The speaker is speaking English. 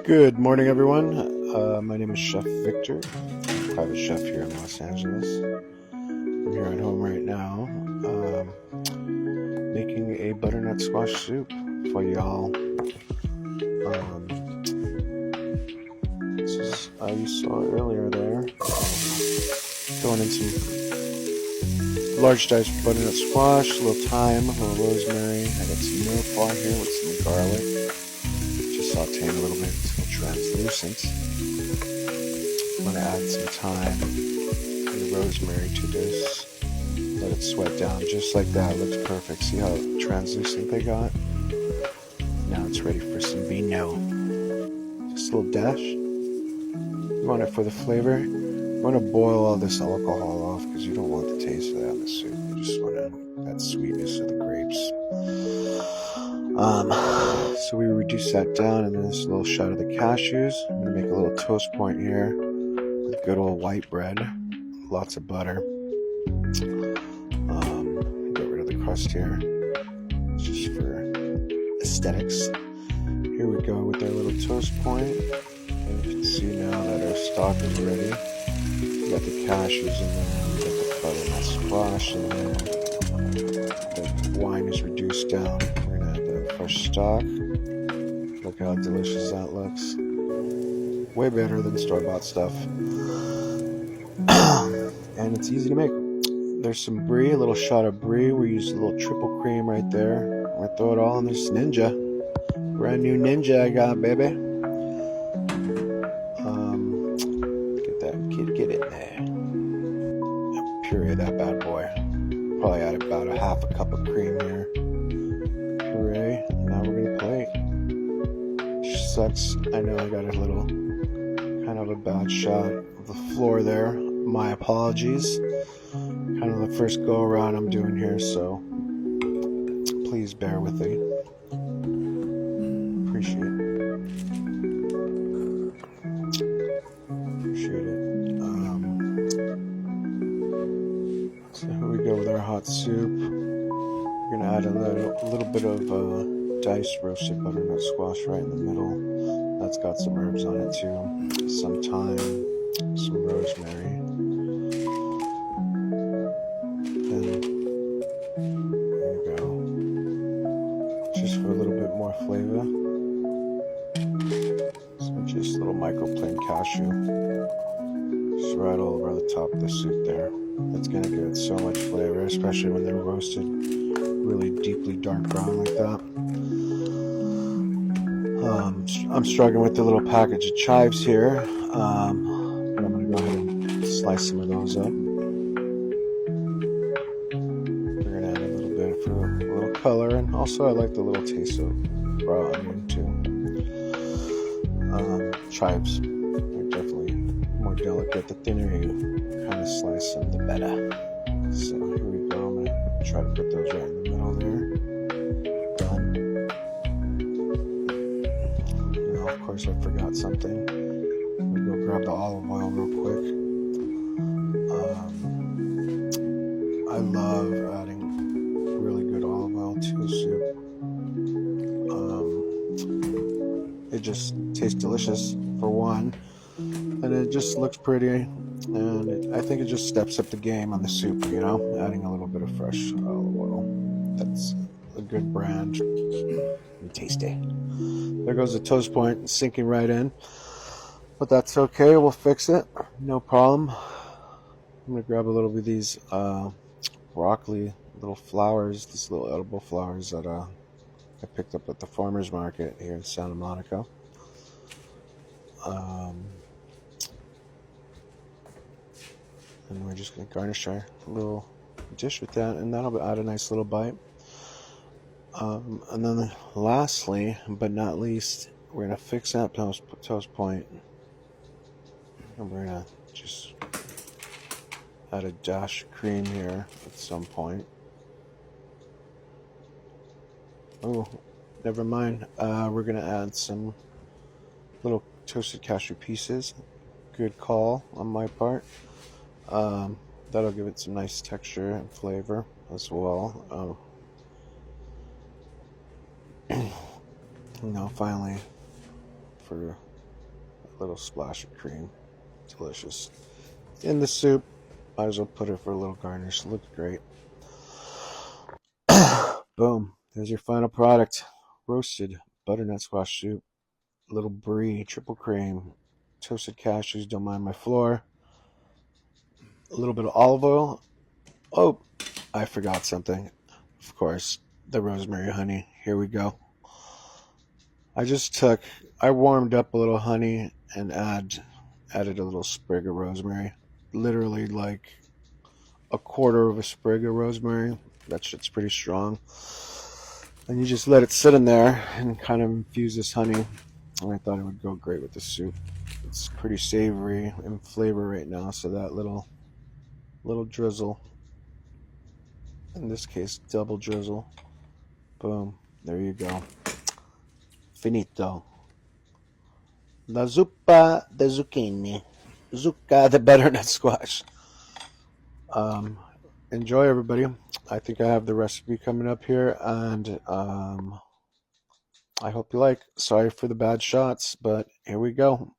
Good morning, everyone. My name is Chef Victor, private chef here in Los Angeles. I'm here at home right now, making a butternut squash soup for y'all. This is, you saw earlier there, throwing in some large diced butternut squash, a little thyme, a little rosemary. I got some milk on here with some garlic. Just sauteing a little bit until translucent. I'm going to add some thyme and the rosemary to this. Let it sweat down just like that. Looks perfect. See how translucent they got? Now it's ready for some vino. Just a little dash. You want it for the flavor. You want to boil all this alcohol off because you don't want the taste of that in the soup. You just want that sweetness of the grapes. So we reduce that down, and then this little shot of the cashews. I'm going to make a little toast point here with good old white bread, lots of butter. Get rid of the crust here, just for aesthetics. Here we go with our little toast point, and you can see now that our stock is ready. We got the cashews in there, we got the butternut squash in there. The wine is reduced down. Fresh stock. Look how delicious that looks. Way better than store-bought stuff. And it's easy to make. There's some Brie, a little shot of Brie. We use a little triple cream right there. We're gonna throw it all in this Ninja. Brand new Ninja I got, baby. Get that kid in there. Puree that bad boy. Probably add about a half a cup of cream here. Puree. Now we're gonna plate. Sucks. I know I got a little kind of a bad shot of the floor there. My apologies. Kind of the first go around I'm doing here, so please bear with me. Appreciate it. So here we go with our hot soup. We're gonna add a little bit of diced roasted butternut squash right in the middle. That's got some herbs on it too. Some thyme, some rosemary. Then there you go. Just for a little bit more flavor. So just a little microplane cashew. Just right all over the top of the soup there. That's gonna give it so much flavor, especially when they're roasted really deeply dark brown like that. I'm struggling with the little package of chives here, but I'm going to go ahead and slice some of those up. We're going to add a little bit for a little color, and also I like the little taste of raw onion too. Chives are definitely more delicate. The thinner you kind of slice them, the better. So here we go. I'm going to try to put those right in the middle there. Done. Now, of course, I forgot something. Let me go grab the olive oil real quick. I love adding really good olive oil to a soup. It just tastes delicious, for one, and it just looks pretty. And I think it just steps up the game on the soup, you know, adding a little bit of fresh olive oil. That's a good brand and tasty. There goes the toast point, sinking right in. But that's okay, we'll fix it. No problem. I'm going to grab a little bit of these broccoli little flowers, these little edible flowers that I picked up at the farmer's market here in Santa Monica. And we're just going to garnish our little dish with that, and that'll add a nice little bite. And then lastly, but not least, we're going to fix that toast point. And we're going to just add a dash of cream here at some point. Oh, never mind. We're going to add some little toasted cashew pieces. Good call on my part. That'll give it some nice texture and flavor as well. Now finally, for Little splash of cream. Delicious. In the soup. Might as well put it for a little garnish. Looks great. Boom. There's your final product. Roasted butternut squash soup. Little Brie, triple cream. Toasted cashews, don't mind my floor. A little bit of olive oil. Oh, I forgot something. Of course, the rosemary honey. Here we go. I warmed up a little honey and added a little sprig of rosemary. Literally like a quarter of a sprig of rosemary. That shit's pretty strong. And you just let it sit in there and kind of infuse this honey. And I thought it would go great with the soup. It's pretty savory in flavor right now, so that little drizzle, in this case double drizzle, boom, there you go. Finito. La zuppa de zucchini. Zucca de butternut squash. Enjoy, everybody. I think I have the recipe coming up here, and I hope you like. Sorry for the bad shots, but here we go.